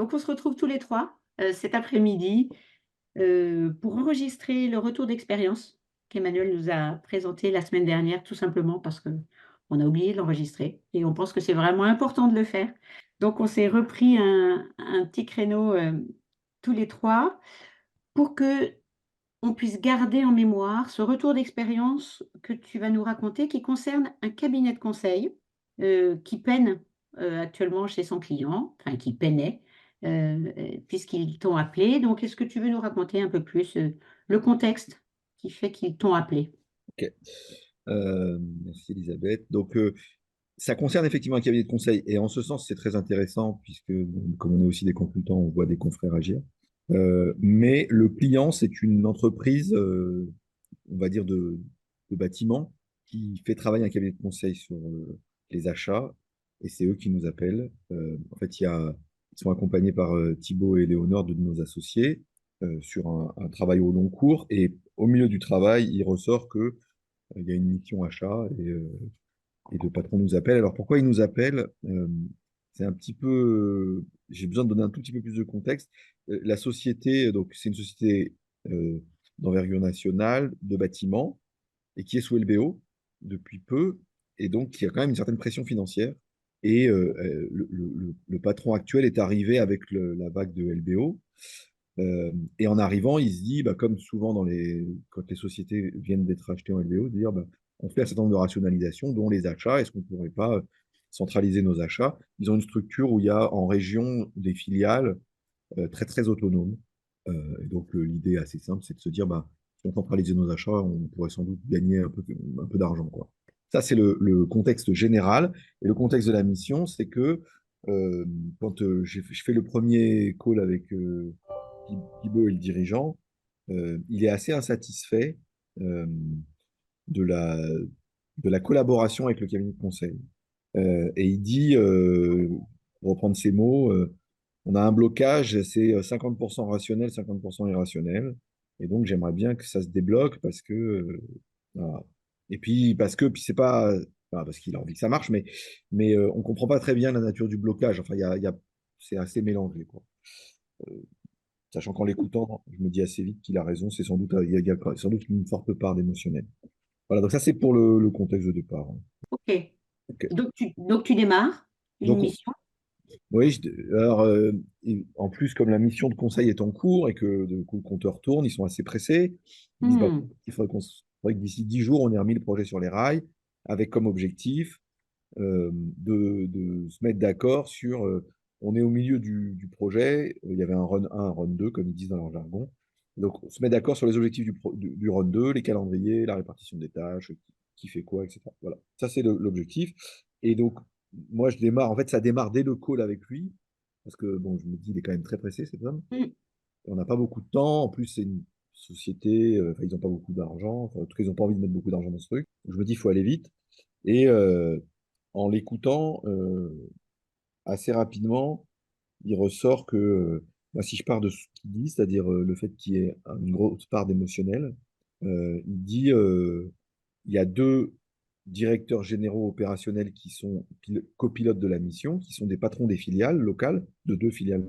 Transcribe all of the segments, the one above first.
Donc on se retrouve tous les 3 cet après-midi, pour enregistrer le retour d'expérience qu'Emmanuel nous a présenté la semaine dernière, tout simplement parce qu'on a oublié de l'enregistrer et on pense que c'est vraiment important de le faire. Donc on s'est repris un petit créneau, tous les 3 pour qu'on puisse garder en mémoire ce retour d'expérience que tu vas nous raconter qui concerne un cabinet de conseil, qui peine, actuellement chez son client, enfin qui peinait, puisqu'ils t'ont appelé. Donc est-ce que tu veux nous raconter un peu plus, le contexte qui fait qu'ils t'ont appelé? Ok. Merci Elisabeth. Donc, ça concerne effectivement un cabinet de conseil et en ce sens, c'est très intéressant puisque, bon, comme on est aussi des consultants, on voit des confrères agir. Mais le client, c'est une entreprise, on va dire, de bâtiment qui fait travailler un cabinet de conseil sur les achats et c'est eux qui nous appellent. En fait, ils sont accompagnés par Thibaut et Léonore, de nos associés, sur un travail au long cours et au milieu du travail, il ressort que il y a une mission achat et le patron nous appelle. Alors pourquoi il nous appelle? C'est un petit peu, j'ai besoin de donner un tout petit peu plus de contexte. La société, donc c'est une société euh, d'envergure nationale de bâtiment et qui est sous LBO depuis peu et donc qui a quand même une certaine pression financière. Et le patron actuel est arrivé avec la vague de LBO. Et en arrivant, il se dit, bah, comme souvent quand les sociétés viennent d'être achetées en LBO, de dire, bah, on fait un certain nombre de rationalisations, dont les achats. Est-ce qu'on ne pourrait pas centraliser nos achats? Ils ont une structure où il y a en région des filiales très très autonomes. Et donc l'idée assez simple, c'est de se dire, bah, si on centralisait nos achats, on pourrait sans doute gagner un peu d'argent, quoi. Ça, c'est le contexte général. Et le contexte de la mission, c'est que euh, quand je fais le premier call avec Thibaut et le dirigeant, il est assez insatisfait euh, de la collaboration avec le cabinet de conseil. Et il dit, pour reprendre ses mots, on a un blocage, c'est 50% rationnel, 50% irrationnel. Et donc, j'aimerais bien que ça se débloque parce que, voilà. Et puis, puis c'est pas, enfin, parce qu'il a envie que ça marche, mais on comprend pas très bien la nature du blocage. Enfin, c'est assez mélangé, quoi. Sachant qu'en l'écoutant, je me dis assez vite qu'il a raison, il y a sans doute une forte part d'émotionnel. Voilà, donc ça c'est pour le contexte de départ. OK. Ok. Donc tu démarres une Donc, mission? oui, alors, en plus, comme la mission de conseil est en cours et que du coup, le compteur tourne, ils sont assez pressés. Ils disent, bah, Mmh. faudrait que d'ici 10 jours, on ait remis le projet sur les rails, avec comme objectif de se mettre d'accord sur, on est au milieu du projet, il y avait un run 1, un run 2, comme ils disent dans leur jargon. Donc, on se met d'accord sur les objectifs du run 2, les calendriers, la répartition des tâches, qui fait quoi, etc. Voilà, ça c'est l'objectif. Et donc, moi, je démarre, en fait, ça démarre dès le call avec lui, parce que, bon, je me dis, il est quand même très pressé, cet homme. Mmh. On n'a pas beaucoup de temps, en plus, c'est une société, enfin, ils n'ont pas beaucoup d'argent, enfin, en tout cas, ils n'ont pas envie de mettre beaucoup d'argent dans ce truc. Donc, je me dis, il faut aller vite. Et en l'écoutant, assez rapidement, il ressort que, bah, si je pars de ce qu'il dit, c'est-à-dire le fait qu'il y ait une grosse part d'émotionnel, il dit il y a deux directeurs généraux opérationnels qui sont copilotes de la mission, qui sont des patrons des filiales locales, de deux filiales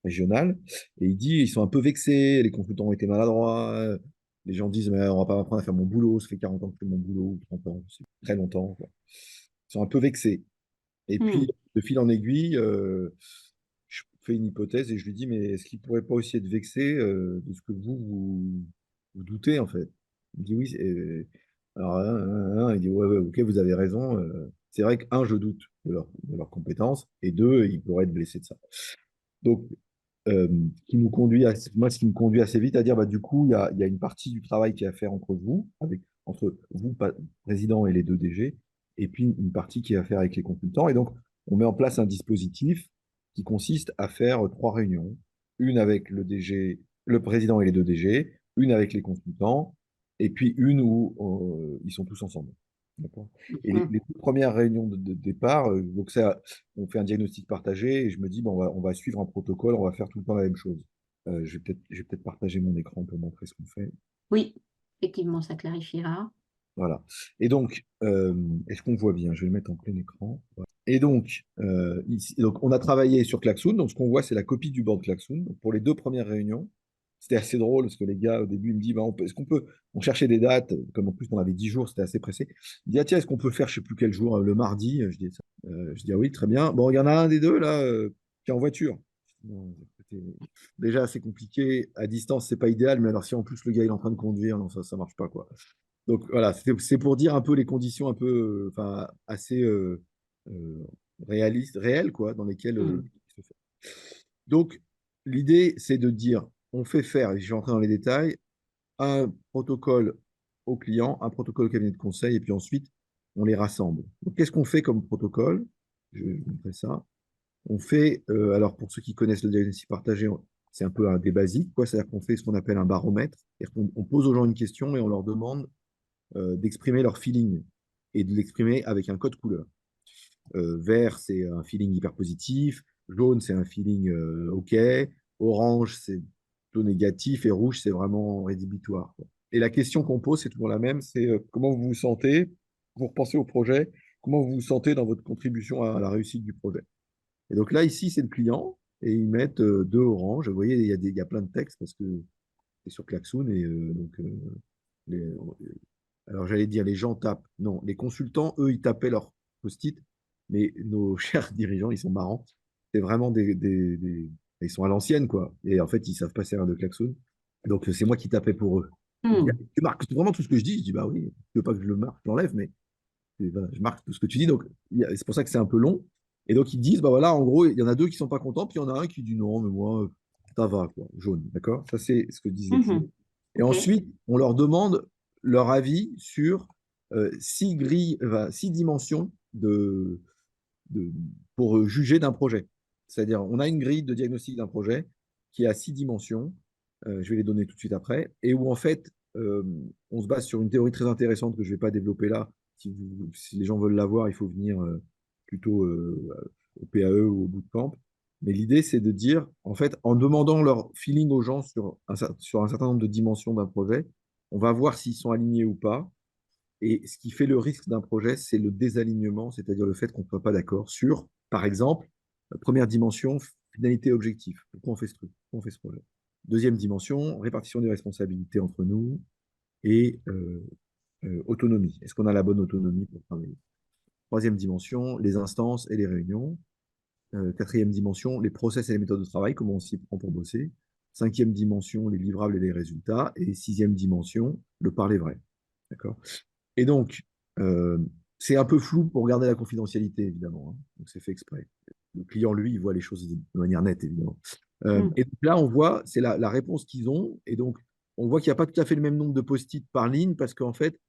régionales. Et il dit ils sont un peu vexés, les consultants ont été maladroits. Les gens disent mais on va pas m'apprendre à faire mon boulot, ça fait 40 ans que je fais mon boulot, ou 30 ans, c'est très longtemps, quoi. Ils sont un peu vexés. Et puis, Mmh. de fil en aiguille, je fais une hypothèse et je lui dis, mais est-ce qu'il ne pourrait pas aussi être vexé de ce que vous doutez, en fait? Il me dit, oui. Alors, il dit, ouais, ouais, ok, vous avez raison. C'est vrai que, un, je doute de leurs compétences, et deux, il pourrait être blessé de ça. Donc, moi, ce qui me conduit assez vite à dire, bah, du coup, il y a une partie du travail qui est à faire entre vous, président, et les deux DG, et puis une partie qui est à faire avec les consultants. Et donc, on met en place un dispositif qui consiste à faire trois réunions, une avec le DG, le président et les deux DG, une avec les consultants, et puis une où ils sont tous ensemble. D'accord. Et Mmh. les toutes premières réunions de départ, donc ça, on fait un diagnostic partagé et je me dis, bon, on va suivre un protocole, on va faire tout le temps la même chose. Je vais peut-être partager mon écran pour montrer ce qu'on fait. Oui, effectivement, ça clarifiera. Voilà. Et donc, est-ce qu'on voit bien? Je vais le mettre en plein écran. Voilà. Et donc, ici, donc, on a travaillé sur Klaxoon. Donc, ce qu'on voit, c'est la copie du board Klaxoon. Donc, pour les deux premières réunions, c'était assez drôle parce que les gars, au début, ils me disent, bah, est-ce qu'on peut, on cherchait des dates, comme en plus on avait 10 jours, c'était assez pressé. Ils disent, ah, tiens, est-ce qu'on peut faire, je sais plus quel jour, le mardi? Je dis, ah oui, très bien. Bon, il y en a un des deux, là, qui est en voiture. Non, c'était déjà assez compliqué. À distance, c'est pas idéal, mais alors si en plus le gars il est en train de conduire, non, ça marche pas, quoi. Donc voilà, c'est pour dire un peu les conditions un peu, enfin, assez euh, réalistes, réelles, quoi, dans lesquelles Hmm. se fait. Donc l'idée, c'est de dire, on fait faire, et je vais rentrer dans les détails, un protocole au client, un protocole au cabinet de conseil, et puis ensuite, on les rassemble. Donc qu'est-ce qu'on fait comme protocole? Je vais vous montrer ça. On fait, alors pour ceux qui connaissent le diagnostic partagé, c'est un peu un des basiques, quoi. C'est-à-dire qu'on fait ce qu'on appelle un baromètre. C'est-à-dire qu'on on pose aux gens une question et on leur demande d'exprimer leur feeling et de l'exprimer avec un code couleur. Vert, c'est un feeling hyper positif. Jaune, c'est un feeling OK. Orange, c'est plutôt négatif. Et rouge, c'est vraiment rédhibitoire, quoi. Et la question qu'on pose, c'est toujours la même, c'est comment vous vous sentez, vous repensez au projet, comment vous vous sentez dans votre contribution à la réussite du projet. Et donc là, ici, c'est le client, et ils mettent deux oranges. Vous voyez, il y a plein de textes parce que c'est sur Klaxoon, et les, alors j'allais dire les gens tapent. Non, les consultants, eux, ils tapaient leur post-it, mais nos chers dirigeants, ils sont marrants. C'est vraiment ils sont à l'ancienne, quoi. Et en fait, ils savent pas servir de klaxon. Donc c'est moi qui tapais pour eux. Ils disent, Hmm. ah, tu marques vraiment tout ce que je dis. Je dis, bah oui, tu veux pas que je le marque, je l'enlève, mais voilà, je marque tout ce que tu dis. Donc c'est pour ça que c'est un peu long. Et donc ils disent, bah voilà, en gros, il y en a deux qui sont pas contents, puis il y en a un qui dit non, mais moi, ça va, quoi, jaune, d'accord? Ça, c'est ce que disent les clients. Mhm. Et OK. ensuite, on leur demande leur avis sur six grilles, enfin, six dimensions de- pour juger d'un projet. C'est-à-dire, on a une grille de diagnostic d'un projet qui a six dimensions. Je vais les donner tout de suite après, et où en fait, on se base sur une théorie très intéressante que je ne vais pas développer là. Si les gens veulent la voir, il faut venir plutôt au PAE ou au bootcamp. Mais l'idée, c'est de dire, en fait, en demandant leur feeling aux gens sur un certain nombre de dimensions d'un projet, on va voir s'ils sont alignés ou pas. Et ce qui fait le risque d'un projet, c'est le désalignement, c'est-à-dire le fait qu'on ne soit pas d'accord sur, par exemple, première dimension, finalité objectif. Pourquoi on fait ce truc? Pourquoi on fait ce projet? Deuxième dimension, répartition des responsabilités entre nous et autonomie. Est-ce qu'on a la bonne autonomie pour travailler? Troisième dimension, les instances et les réunions. Quatrième dimension, les process et les méthodes de travail, comment on s'y prend pour bosser. Cinquième dimension, les livrables et les résultats. Et sixième dimension, le parler vrai. D'accord? Et donc, euh, c'est un peu flou pour garder la confidentialité, évidemment, hein. Donc, c'est fait exprès. Le client, lui, il voit les choses de manière nette, évidemment. Hmm. Et donc là, on voit, c'est la réponse qu'ils ont. Et donc, on voit qu'il n'y a pas tout à fait le même nombre de post-it par ligne parce qu'en fait,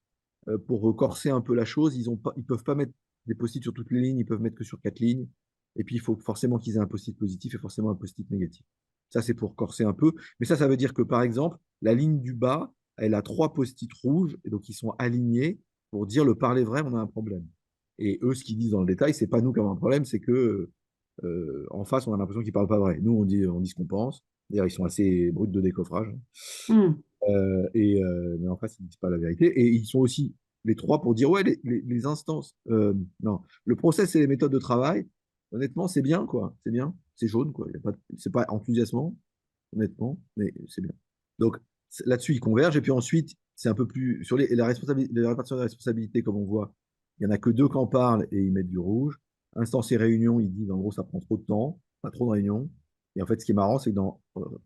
pour corser un peu la chose, ils peuvent pas mettre des post-it sur toutes les lignes, ils peuvent mettre que sur quatre lignes. Et puis, il faut forcément qu'ils aient un post-it positif et forcément un post-it négatif. Ça, c'est pour corser un peu. Mais ça veut dire que, par exemple, la ligne du bas, elle a trois post-it rouges, et donc ils sont alignés pour dire le parler vrai, on a un problème. Et eux, ce qu'ils disent dans le détail, c'est pas nous qui avons un problème, c'est que en face, on a l'impression qu'ils parlent pas vrai. Nous, on dit ce qu'on pense. D'ailleurs, ils sont assez bruts de décoffrage. Hmm. Mais en face, ils ne disent pas la vérité. Et ils sont aussi les trois pour dire, ouais, les instances, non, le process et les méthodes de travail, honnêtement, c'est bien, quoi. C'est bien. C'est jaune, quoi. C'est pas enthousiasmant, honnêtement, mais c'est bien. Donc, là-dessus, ils convergent. Et puis ensuite, c'est un peu plus, sur la répartition des responsabilités, comme on voit, il n'y en a que deux qui en parlent et ils mettent du rouge. Instance et réunion, ils disent, en gros, ça prend trop de temps, pas trop de réunions. Et en fait, ce qui est marrant, c'est que dans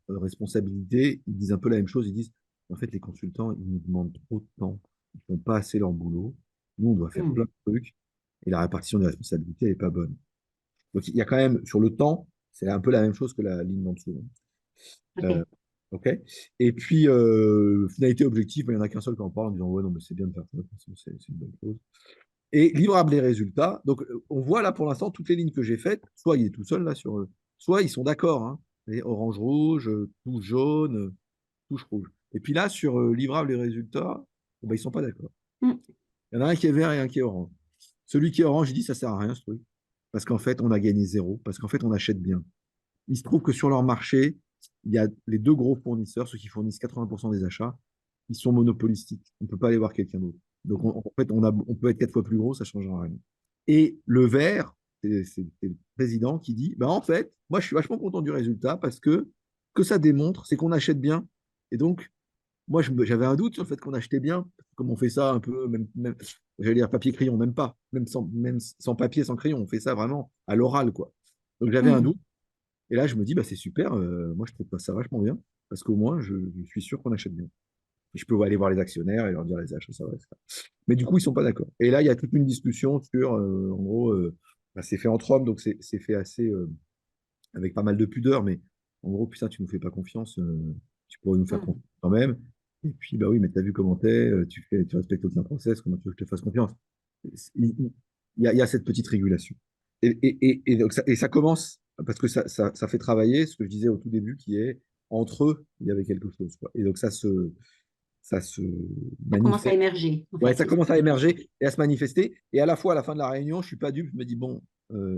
responsabilité, ils disent un peu la même chose. Ils disent, en fait, les consultants, ils nous demandent trop de temps. Ils font pas assez leur boulot. Nous, on doit faire Hmm. plein de trucs. Et la répartition des responsabilités, elle n'est pas bonne. Donc, il y a quand même, sur le temps, c'est un peu la même chose que la ligne d'en dessous, hein. OK. OK. Et puis, finalité objective, il n'y en a qu'un seul qui en parle en disant, ouais, non, mais c'est bien de faire ça, c'est une bonne chose. Et livrable les résultats. Donc, on voit là pour l'instant toutes les lignes que j'ai faites. Soit il est tout seul là soit ils sont d'accord, hein. Orange rouge, touche jaune, touche rouge. Et puis là, sur livrable les résultats, ben, ils sont pas d'accord. Hmm. Il y en a un qui est vert et un qui est orange. Celui qui est orange, il dit ça sert à rien ce truc. Parce qu'en fait, on a gagné zéro. Parce qu'en fait, on achète bien. Il se trouve que sur leur marché, il y a les deux gros fournisseurs, ceux qui fournissent 80% des achats, ils sont monopolistiques. On ne peut pas aller voir quelqu'un d'autre. Donc, en fait, on peut être 4 fois plus gros, ça ne changera rien. Et le vert, c'est le président qui dit, bah, en fait, moi, je suis vachement content du résultat parce que ce que ça démontre, c'est qu'on achète bien. Et donc, moi, j'avais un doute sur le fait qu'on achetait bien. Comme on fait ça un peu, j'allais dire papier-crayon, même sans papier, sans crayon, on fait ça vraiment à l'oral, quoi. Donc, j'avais un Hmm. doute. Et là, je me dis, bah, c'est super, moi, je trouve pas ça vachement bien parce qu'au moins, je suis sûr qu'on achète bien. Et je peux aller voir les actionnaires et leur dire les achats, ça va, etc. Mais du coup, ils ne sont pas d'accord. Et là, il y a toute une discussion sur, en gros, bah, c'est fait entre hommes, donc c'est fait assez, avec pas mal de pudeur, mais en gros, putain, tu ne nous fais pas confiance, tu pourrais nous faire Hmm. confiance quand même. Et puis, bah oui, mais tu as vu comment t'es, tu respectes aucun process, comment tu veux que je te fasse confiance? Il y a cette petite régulation. Et ça commence, parce que ça fait travailler ce que je disais au tout début, qui est entre eux, il y avait quelque chose, quoi. Et donc ça se Ça commence à manifeste. émerger, en Ouais, fait, ça c'est ce que commence à tu dis. émerger et à se manifester. Et à la fois, à la fin de la réunion, je suis pas dupe. Je me dis, bon,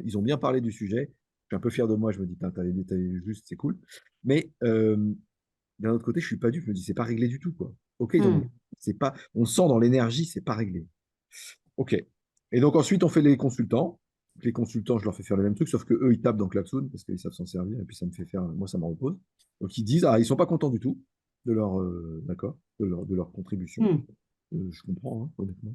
ils ont bien parlé du sujet. Je suis un peu fier de moi. Je me dis, t'as les détails juste, c'est cool. Mais d'un autre côté, je suis pas dupe. Je me dis, c'est pas réglé du tout, quoi. Ok, donc, Hmm. c'est pas, on sent dans l'énergie, c'est pas réglé. Ok. Et donc, ensuite, on fait les consultants. Les consultants, je leur fais faire le même truc, sauf que eux, ils tapent dans Klaxoon parce qu'ils savent s'en servir. Et puis, ça me fait faire, moi, ça me repose. Donc, ils disent, ah, ils sont pas contents du tout de leur, d'accord, de leur contribution. Hmm. Je comprends, hein, honnêtement,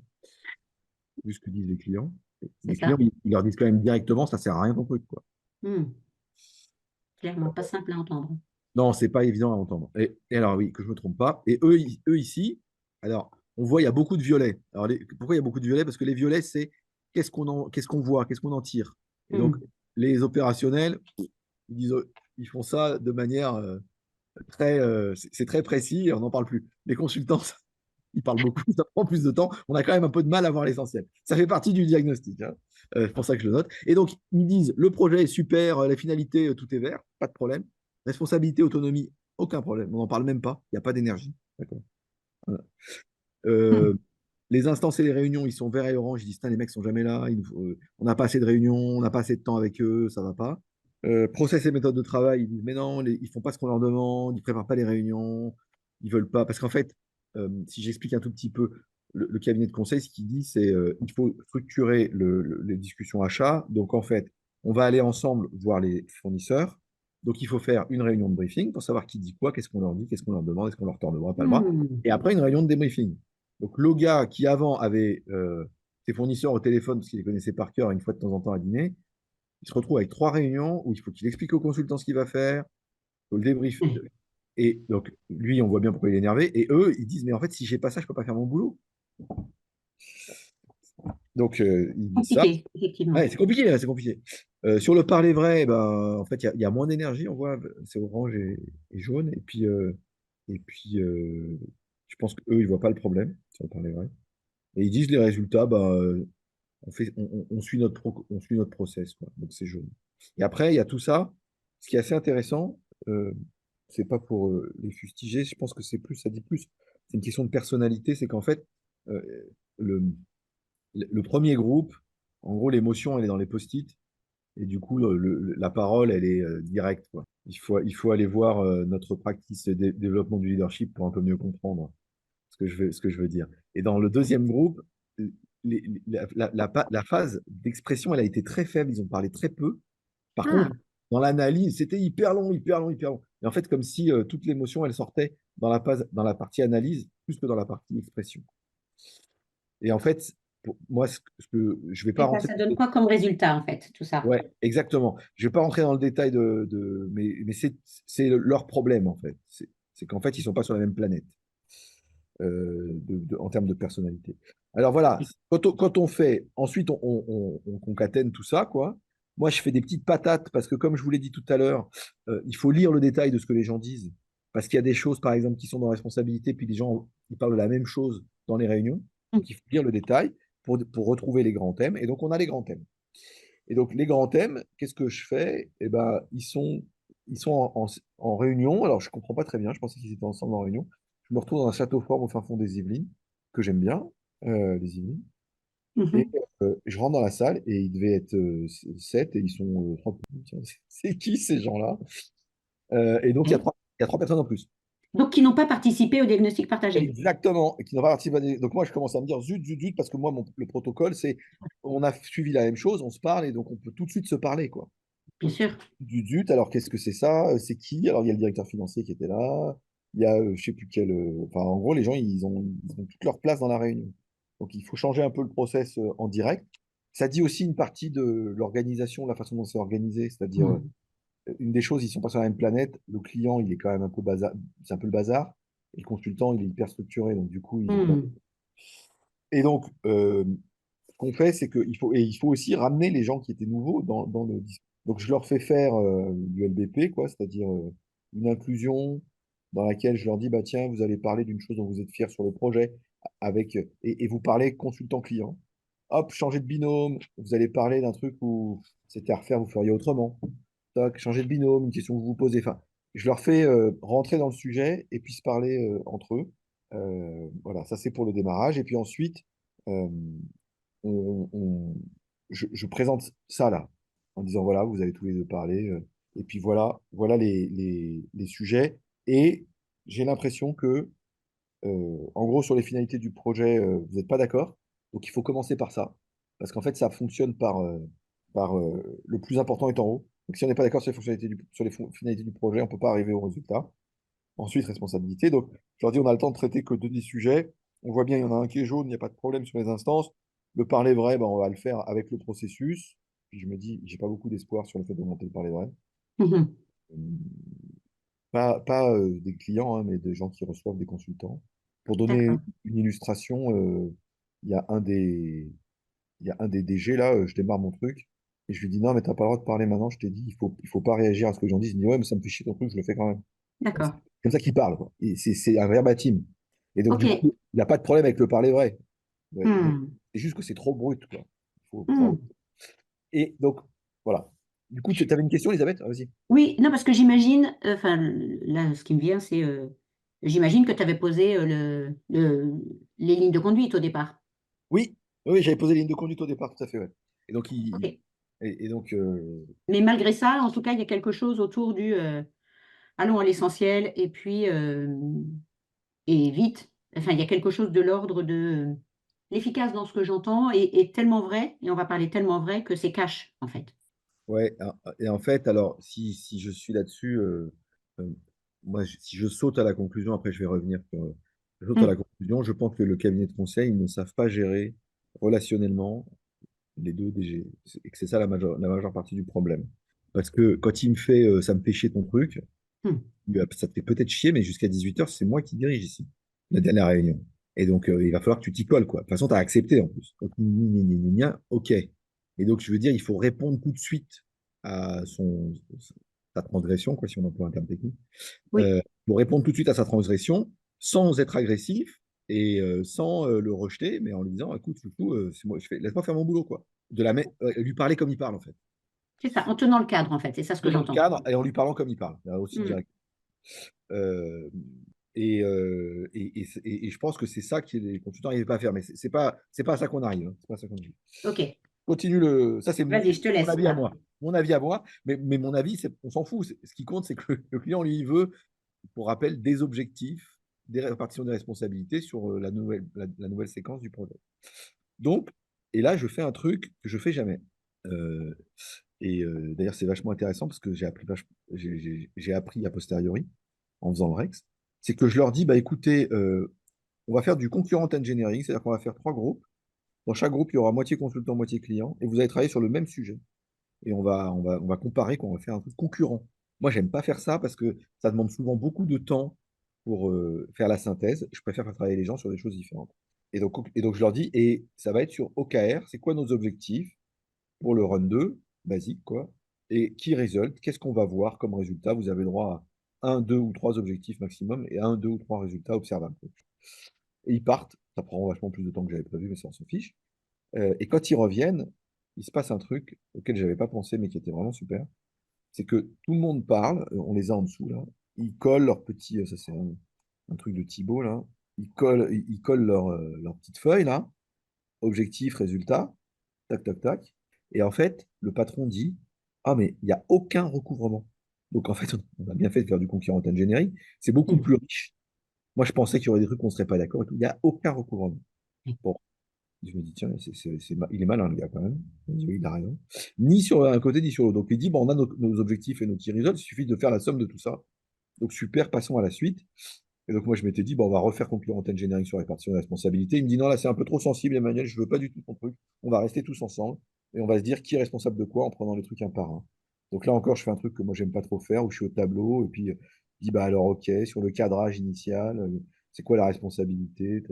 vu ce que disent les clients. C'est Les clients, ça. ils leur disent quand même directement, ça sert à rien ton truc, quoi. Hmm. Clairement, pas simple à entendre. Non, c'est pas évident à entendre. Et alors oui, que je me trompe pas. Et eux ici, alors on voit il y a beaucoup de violets. Alors pourquoi il y a beaucoup de violets? Parce que les violets, c'est qu'est-ce qu'on voit, qu'est-ce qu'on en tire. Et donc Hmm. les opérationnels, ils disent, ils font ça de manière très, c'est très précis et on n'en parle plus. Les consultants, il parle beaucoup, ça prend plus de temps. On a quand même un peu de mal à voir l'essentiel. Ça fait partie du diagnostic, hein. C'est pour ça que je le note. Et donc, ils disent, le projet est super, la finalité, tout est vert, pas de problème. Responsabilité, autonomie, aucun problème. On n'en parle même pas. Il n'y a pas d'énergie. D'accord. Voilà. Hmm. Euh, les instances et les réunions, ils sont verts et orange. Ils disent, les mecs sont jamais là. On n'a pas assez de réunions, on n'a pas assez de temps avec eux, ça va pas. Process et méthodes de travail, ils disent, mais non, ils font pas ce qu'on leur demande, ils préparent pas les réunions, ils veulent pas. Parce qu'en fait, si j'explique un tout petit peu, le cabinet de conseil, ce qu'il dit, c'est il faut structurer les discussions achats. Donc, en fait, on va aller ensemble voir les fournisseurs. Donc, il faut faire une réunion de briefing pour savoir qui dit quoi, qu'est-ce qu'on leur dit, qu'est-ce qu'on leur demande, est-ce qu'on leur tord le bras, pas le bras. Hmm. Et après, une réunion de débriefing. Donc, le gars qui avant avait ses fournisseurs au téléphone parce qu'il les connaissait par cœur une fois de temps en temps à dîner, il se retrouve avec 3 réunions où il faut qu'il explique au consultant ce qu'il va faire, il faut le débrief. Et donc, lui, on voit bien pourquoi il est énervé. Et eux, ils disent, mais en fait, si j'ai pas ça, je peux pas faire mon boulot. Donc, ils disent ça. Compliqué, effectivement. Ouais, c'est compliqué, hein, c'est compliqué. Sur le parler vrai, ben, en fait, il y a moins d'énergie, on voit, c'est orange et jaune. Et puis, je pense qu'eux, ils voient pas le problème sur le parler vrai. Et ils disent les résultats, ben, on suit on suit notre process, quoi. Donc c'est jaune. Et après, il y a tout ça. Ce qui est assez intéressant, euh, c'est pas pour les fustiger, je pense que ça dit plus, c'est une question de personnalité, c'est qu'en fait, euh, le, le premier groupe, en gros, l'émotion, elle est dans les post-it, et du coup, la parole, elle est directe, quoi. Il faut aller voir notre practice de développement du leadership pour un peu mieux comprendre ce que je veux dire. Et dans le deuxième groupe, la phase d'expression, elle a été très faible. Ils ont parlé très peu. Par contre, Ah, dans l'analyse, c'était hyper long, hyper long, hyper long. Et en fait, comme si toute l'émotion, elle sortait dans la partie analyse plus que dans la partie expression. Et en fait, pour moi, je vais pas et ça, rentrer. ça donne quoi comme résultat, en fait, tout ça? Ouais, exactement. Je vais pas rentrer dans le détail mais c'est leur problème, en fait. C'est qu'en fait, ils sont pas sur la même planète. En termes de personnalité. Alors voilà, quand on fait, ensuite on concatène tout ça, quoi. Moi, je fais des petites patates parce que, comme je vous l'ai dit tout à l'heure, il faut lire le détail de ce que les gens disent. Parce qu'il y a des choses, par exemple, qui sont dans la responsabilité, puis les gens ils parlent de la même chose dans les réunions. Donc, il faut lire le détail pour retrouver les grands thèmes. Et donc, on a les grands thèmes. Et donc, les grands thèmes, qu'est-ce que je fais? Eh ben, ils sont en réunion. Alors, je ne comprends pas très bien. Je pensais qu'ils étaient ensemble en réunion. Je me retrouve dans un château fort au fin fond des Yvelines, que j'aime bien, les Yvelines. Et Mhm. je rentre dans la salle et il devait être 7 et ils sont 30. Tiens, c'est qui ces gens-là? Et donc, il y a trois personnes en plus. Donc, qui n'ont pas participé au diagnostic partagé. Exactement, et qui n'ont pas participé Donc moi, je commence à me dire zut, zut, zut, parce que moi, le protocole, c'est on a suivi la même chose, on se parle, et donc on peut tout de suite se parler, quoi. Bien Donc, sûr. zut, zut, alors qu'est-ce que c'est ça? C'est qui? Alors, il y a le directeur financier qui était là, il y a, je sais plus quel... Enfin, en gros, les gens, ils ont toute leur place dans la réunion. Donc, il faut changer un peu le process en direct. Ça dit aussi une partie de l'organisation, de la façon dont c'est organisé, c'est-à-dire Hmm. une des choses, ils sont pas sur la même planète. Le client, il est quand même un peu bazar, c'est un peu le bazar. Et le consultant, il est hyper structuré. Donc, du coup, il est pas. Hmm. Et donc, ce qu'on fait, c'est qu'il faut aussi ramener les gens qui étaient nouveaux dans le discours. Donc, je leur fais faire du LBP, quoi, c'est-à-dire une inclusion dans laquelle je leur dis, bah, tiens, vous allez parler d'une chose dont vous êtes fiers sur le projet, et vous parlez consultant-client. Hop, changer de binôme, vous allez parler d'un truc où c'était à refaire, vous feriez autrement. Tac, changer de binôme, une question que vous vous posez. Enfin, je leur fais rentrer dans le sujet et puis se parler entre eux. Voilà, ça c'est pour le démarrage. Et puis ensuite, euh, on- on- je présente ça là, en disant voilà, vous avez tous les deux parlé. Et puis voilà les sujets. Et j'ai l'impression que en gros, sur les finalités du projet, vous n'êtes pas d'accord. Donc, il faut commencer par ça. Parce qu'en fait, ça fonctionne par le plus important est en haut. Donc, si on n'est pas d'accord sur les finalités du projet, on ne peut pas arriver au résultat. Ensuite, responsabilité. Donc, je leur dis, on a le temps de traiter que de 10 sujets. On voit bien, il y en a un qui est jaune, il n'y a pas de problème sur les instances. Le parler vrai, ben, on va le faire avec le processus. Puis je me dis, j'ai pas beaucoup d'espoir sur le fait de monter le parler vrai. Mhm. Pas des clients, hein, mais des gens qui reçoivent des consultants. Pour donner D'accord. une illustration, il y a un des, il y a un des DG, là, je démarre mon truc, et je lui dis, non, mais t'as pas le droit de parler maintenant, je t'ai dit, il faut pas réagir à ce que j'en dis. Il me dit, ouais, mais ça me fait chier ton truc, je le fais quand même. C'est D'accord. comme ça qu'il parle, quoi. Et c'est un verbatim. Et donc, du OK. coup, il n'a pas de problème avec le parler vrai. Ouais, donc, Hmm. c'est juste que c'est trop brut, quoi. Hmm. Et donc, voilà. Du coup, tu avais une question, Elisabeth? Ah, vas-y. Oui, non, parce que j'imagine, enfin, là, ce qui me vient, c'est, j'imagine que tu avais posé les lignes de conduite au départ. Oui, oui, j'avais posé les lignes de conduite au départ, tout à fait, ouais. Et donc, OK. et donc Mais malgré ça, en tout cas, il y a quelque chose autour du allons à l'essentiel et puis et vite. Enfin, il y a quelque chose de l'ordre de l'efficace dans ce que j'entends est tellement vrai, et on va parler tellement vrai que c'est cash, en fait. ouais, et en fait, alors, si je suis là-dessus, euh, moi, si je saute à la conclusion, après je vais revenir sur, je saute à la Hmm. conclusion, je pense que le cabinet de conseil, ils ne savent pas gérer relationnellement les deux DG, et que c'est ça la majeure partie du problème. Parce que quand il me fait, ça me fait chier ton truc, Hmm. ça te fait peut-être chier, mais jusqu'à 18h, c'est moi qui dirige ici, la dernière réunion. Et donc, il va falloir que tu t'y colles, quoi. De toute façon, tu as accepté en plus. Donc, ok. Et donc, je veux dire, il faut répondre tout de suite à sa transgression, quoi, si on emploie un terme technique. Oui, Pour répondre tout de suite à sa transgression, sans être agressif et sans le rejeter, mais en lui disant, écoute, Foufou, laisse-moi faire mon boulot, quoi. Lui parler comme il parle, en fait. c'est ça, en tenant le cadre, en fait, c'est ça ce que Tenant le j'entends. cadre et en lui parlant comme il parle, là, aussi Hmm. direct. Euh, et je pense que c'est ça que les consultants n'arrivent pas à faire. Mais c'est pas à ça qu'on arrive, hein. C'est pas à ça qu'on arrive. OK, Continue ça c'est mon, vas-y, je te mon laisse. avis à Ah. moi. Mon avis à moi, mais mon avis, on s'en fout. Ce qui compte, c'est que le client, lui, il veut, pour rappel, des objectifs, des répartitions des responsabilités sur la nouvelle séquence du projet. Donc, et là, je fais un truc que je fais jamais. Euh, D'ailleurs, c'est vachement intéressant parce que j'ai appris a posteriori en faisant le Rex. C'est que je leur dis, bah écoutez, on va faire du concurrent engineering, c'est-à-dire qu'on va faire 3 groupes. Dans chaque groupe, il y aura moitié consultant, moitié client, et vous allez travailler sur le même sujet. Et on va comparer, qu'on va faire un truc concurrent. Moi, j'aime pas faire ça parce que ça demande souvent beaucoup de temps pour faire la synthèse. Je préfère faire travailler les gens sur des choses différentes. Et donc je leur dis, et ça va être sur OKR, c'est quoi nos objectifs pour le run 2 basique, quoi. Et qui résulte, qu'est-ce qu'on va voir comme résultat? Vous avez le droit à un, deux ou trois objectifs maximum et un, deux ou trois résultats observables. Et ils partent, ça prend vachement plus de temps que j'avais prévu, mais ça, on s'en fiche. Et quand ils reviennent, il se passe un truc auquel je n'avais pas pensé, mais qui était vraiment super. C'est que tout le monde parle, on les a en dessous, là. Ils collent leur petit, ça c'est un truc de Thibaut, là. Ils collent leur petite feuille, là. Objectif, résultat, tac, tac, tac. Et en fait, le patron dit, ah, mais il n'y a aucun recouvrement. Donc en fait, on a bien fait de faire du concurrent engineering. C'est beaucoup Mmh. plus riche. Moi, je pensais qu'il y aurait des trucs qu'on ne serait pas d'accord et tout. Il n'y a aucun recouvrement. Oui. Bon, je me dis, tiens, il est malin, le gars, quand même. Je me dis, oui, il a raison. Ni sur un côté, ni sur l'autre. Donc il dit, bon, on a nos objectifs et nos key results, il suffit de faire la somme de tout ça. Donc super, passons à la suite. Et donc moi, je m'étais dit, bon, on va refaire concurrent engineering sur la répartition des responsabilités. Il me dit, non, là, c'est un peu trop sensible, Emmanuel, je ne veux pas du tout ton truc. On va rester tous ensemble et on va se dire qui est responsable de quoi en prenant les trucs un par un. Donc là encore, je fais un truc que moi, j'aime pas trop faire, où je suis au tableau et puis je dis, bah alors, ok, sur le cadrage initial, c'est quoi la responsabilité,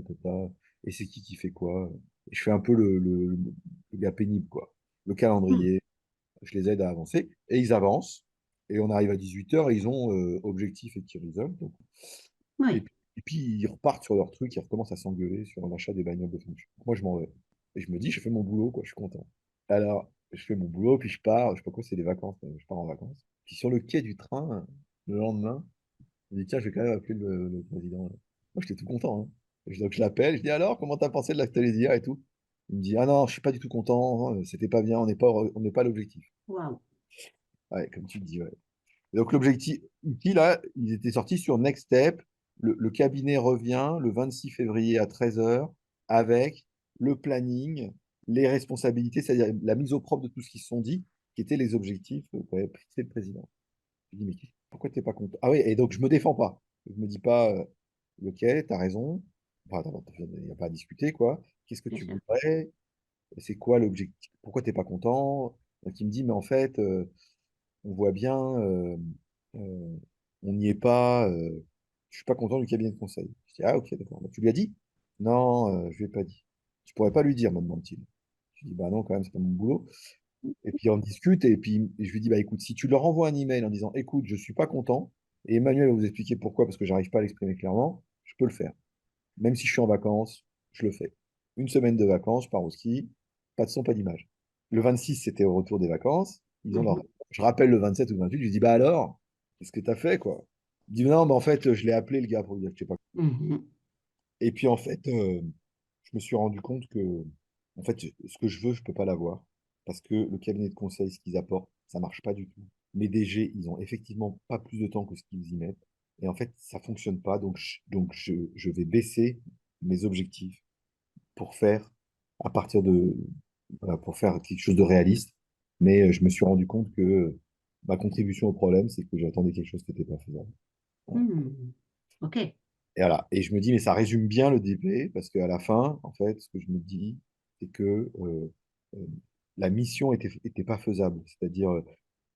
et c'est qui fait quoi. Et je fais un peu le gars pénible, quoi. Le Mmh. calendrier, je les aide à avancer et ils avancent. Et on arrive à 18h et ils ont objectif et key result. Et, Ouais. puis et puis, ils repartent sur leur truc, ils recommencent à s'engueuler sur l'achat des bagnoles de fonction. Moi, je m'en vais. Et je me dis, j'ai fait mon boulot, quoi, je suis content. Alors, je fais mon boulot, puis je pars, je sais pas quoi, c'est les vacances, je pars en vacances. Puis sur le quai du train, le lendemain, je me dis, tiens, je vais quand même appeler le président. Moi, j'étais tout content. Hein. Donc, je l'appelle, je dis, alors, comment t'as pensé de la télé d'hier et tout? Il me dit, ah non, je suis pas du tout content, hein, c'était pas bien, on n'est pas à l'objectif. Waouh! Ouais, comme tu le dis, ouais. Et donc l'objectif, ici, là, ils étaient sortis sur Next Step. Le cabinet revient le 26 février à 13h avec le planning, les responsabilités, c'est-à-dire la mise au propre de tout ce qui se sont dit, qui étaient les objectifs qu'avait fixé le président. Je dis, mais pourquoi tu n'es pas content? Ah oui, et donc je ne me défends pas. Je ne me dis pas, ok, tu as raison. Enfin, attends, il n'y a pas à discuter, quoi. Qu'est-ce que Bien tu sûr. voudrais? C'est quoi l'objectif? Pourquoi tu n'es pas content? Donc il me dit, mais en fait, on voit bien, euh, on n'y est pas, je suis pas content du cabinet de conseil. Je dis, ah ok, d'accord. Bah, tu lui as dit? Non, je lui ai pas dit. Tu pourrais pas lui dire, me demande-t-il. Je dis, bah non, quand même, c'est pas mon boulot. Et puis on discute, et puis je lui dis, bah écoute, si tu leur envoies un email en disant, écoute, je suis pas content, et Emmanuel va vous expliquer pourquoi, parce que j'arrive pas à l'exprimer clairement, je peux le faire. Même si je suis en vacances, je le fais. Une semaine de vacances, je pars au ski, pas de son, pas d'image. Le 26, c'était au retour des vacances. Ils ont leur... Mmh. Je rappelle le 27 ou le 28, je lui dis, bah alors, qu'est-ce que t'as fait, quoi? Il dit, non, bah en fait, je l'ai appelé le gars pour lui dire que je sais pas. Mmh. Et puis en fait, je me suis rendu compte que, en fait, ce que je veux, je peux pas l'avoir. Parce que le cabinet de conseil, ce qu'ils apportent, ça marche pas du tout. Mes DG, ils ont effectivement pas plus de temps que ce qu'ils y mettent. Et en fait, ça fonctionne pas. Donc je vais baisser mes objectifs pour faire à partir de voilà, pour faire quelque chose de réaliste. Mais je me suis rendu compte que ma contribution au problème, c'est que j'attendais quelque chose qui n'était pas faisable. Voilà. Mmh. OK. Et voilà. Et je me dis, mais ça résume bien le DP, parce qu'à la fin, en fait, ce que je me dis, c'est que euh, la mission était pas faisable. C'est-à-dire,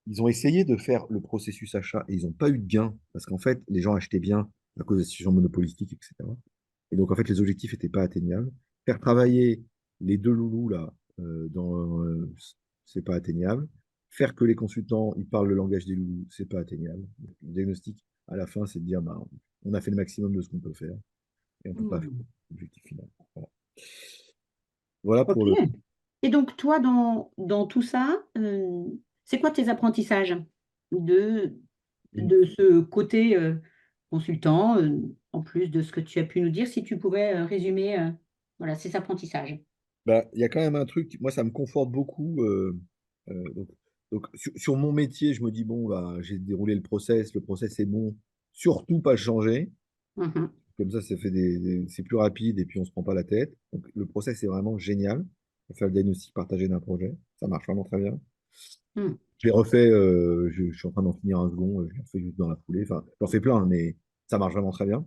ils ont essayé de faire le processus achat et ils n'ont pas eu de gain, parce qu'en fait, les gens achetaient bien à cause des situations monopolistiques, etc. Et donc, en fait, les objectifs n'étaient pas atteignables. Faire travailler les deux loulous, là, c'est pas atteignable. Faire que les consultants, ils parlent le langage des loulous, c'est pas atteignable. Donc, le diagnostic, à la fin, c'est de dire, bah, on a fait le maximum de ce qu'on peut faire et on ne peut pas faire Mmh. l'objectif final. Voilà. Voilà OK. pour le... Et donc toi, dans tout ça, c'est quoi tes apprentissages de de ce côté, consultant, en plus de ce que tu as pu nous dire? Si tu pourrais, résumer, voilà, ces apprentissages. Bah, il y a quand même un truc, moi, ça me conforte beaucoup. Donc, sur mon métier, je me dis, bon, bah, j'ai déroulé le process est bon, surtout pas le changer. Mmh mh. Comme ça fait c'est plus rapide et puis on se prend pas la tête. Donc, le process est vraiment génial pour faire le diagnostic partagé d'un projet. Ça marche vraiment très bien. Mmh. Je l'ai refait, je suis en train d'en finir un second, je l'ai refait juste dans la foulée. Enfin, j'en fais plein, mais ça marche vraiment très bien.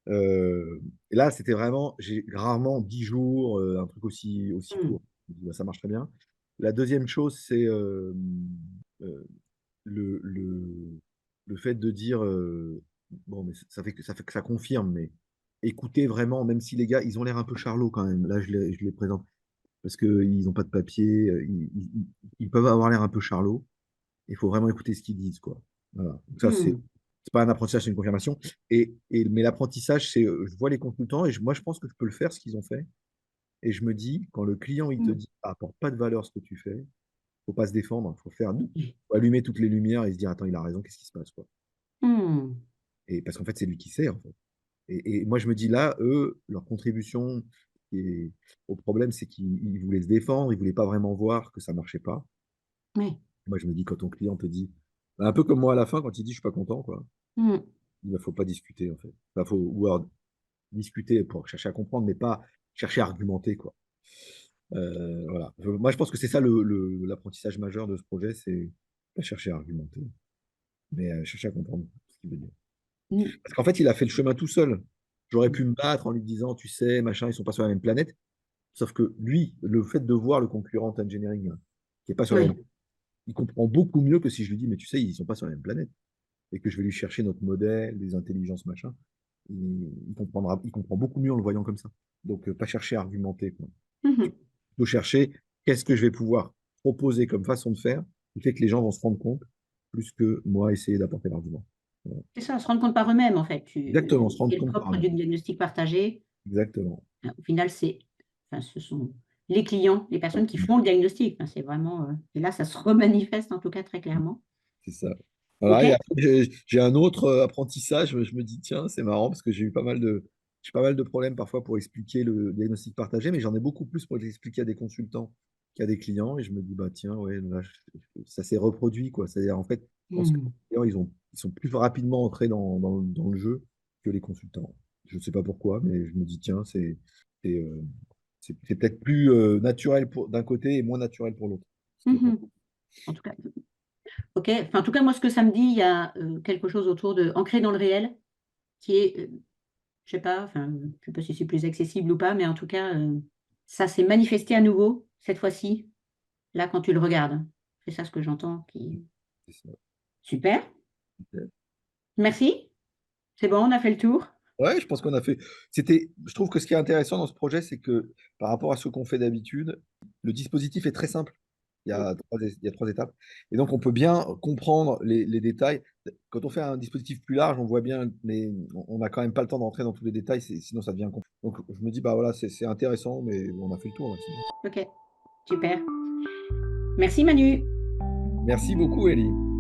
Et là, c'était vraiment, j'ai rarement 10 jours, un truc aussi Mmh. court. Je me dis, bah, ça marche très bien. La deuxième chose, c'est euh, le, le, le fait de dire, bon, mais ça fait que ça confirme, mais écoutez vraiment, même si les gars, ils ont l'air un peu charlots quand même. Là, je les présente parce qu'ils n'ont pas de papier, ils peuvent avoir l'air un peu charlots. Il faut vraiment écouter ce qu'ils disent, quoi. Voilà. Donc ça, Mmh. c'est pas un apprentissage, c'est une confirmation. Mais l'apprentissage, c'est, je vois les consultants et moi, je pense que je peux le faire, ce qu'ils ont fait. Et je me dis, quand le client, il te Mmh. dit, ça apporte pas de valeur ce que tu fais, faut pas se défendre, OK. faut allumer toutes les lumières et se dire, attends, il a raison, qu'est-ce qui se passe, quoi. Mmh. Et parce qu'en fait, c'est lui qui sait, en fait. Et moi, je me dis, là, eux, leur contribution au problème, c'est qu'ils voulaient se défendre, ils voulaient pas vraiment voir que ça marchait pas. Oui. Moi, je me dis, quand ton client te dit, Un peu comme moi à la fin, quand il dit je suis pas content, quoi. Mmh. Il ne faut pas discuter, en fait. Enfin, faut, ou alors, discuter pour chercher à comprendre, mais pas chercher à argumenter, quoi. Voilà. Moi, je pense que c'est ça l'apprentissage majeur de ce projet, c'est pas chercher à argumenter, mais chercher à comprendre ce qu'il veut dire. Mmh. Parce qu'en fait, il a fait le chemin tout seul. J'aurais pu me battre en lui disant, tu sais, machin, ils sont pas sur la même planète. Sauf que lui, le fait de voir le concurrent engineering, qui est pas sur la même, Oui. il comprend beaucoup mieux que si je lui dis, mais tu sais, ils sont pas sur la même planète. Et que je vais lui chercher notre modèle, des intelligences, machin. Il comprend beaucoup mieux en le voyant comme ça. Donc, pas chercher à argumenter, quoi. Mmh. Plutôt chercher qu'est-ce que je vais pouvoir proposer comme façon de faire qui fait que les gens vont se rendre compte, plus que moi essayer d'apporter l'argument. Voilà. C'est ça, se rendre compte par eux-mêmes, en fait. Exactement, se rendre C'est le compte par propre du eux-mêmes. diagnostic partagé. Exactement. Au final, ce sont les clients, les personnes qui font le diagnostic. Enfin, c'est vraiment, et là, ça se remanifeste en tout cas très clairement. C'est ça. OK? Voilà, et après, j'ai un autre apprentissage. Je me dis, tiens, c'est marrant parce que j'ai pas mal de problèmes parfois pour expliquer le diagnostic partagé, mais j'en ai beaucoup plus pour l'expliquer à des consultants qu'à des clients. Et je me dis, bah tiens, ouais, là, ça s'est reproduit, quoi. C'est-à-dire, en fait, je pense que Mmh. les clients, ils sont plus rapidement entrés dans le jeu que les consultants. Je ne sais pas pourquoi, mais je me dis, tiens, c'est, euh, c'est peut-être plus naturel d'un côté et moins naturel pour l'autre. Ce qui est pas- Mmh. En tout cas, OK. Enfin, en tout cas, moi, ce que ça me dit, il y a, quelque chose autour de ancré dans le réel qui est, je sais pas, enfin, je sais pas si c'est plus accessible ou pas, mais en tout cas, ça s'est manifesté à nouveau cette fois-ci, là, quand tu le regardes. C'est ça ce que j'entends qui c'est ça. super, merci. C'est bon, on a fait le tour? Ouais, je pense qu'on a fait. Je trouve que ce qui est intéressant dans ce projet, c'est que par rapport à ce qu'on fait d'habitude, le dispositif est très simple. Mmh. Il y a trois étapes. Et donc, on peut bien comprendre les détails. Quand on fait un dispositif plus large, on voit bien, mais on n'a quand même pas le temps d'entrer dans tous les détails, sinon ça devient compliqué. Donc, je me dis, bah voilà, c'est intéressant, mais on a fait le tour, là, c'est bien. OK, super. Merci Manu. Merci beaucoup, Ellie.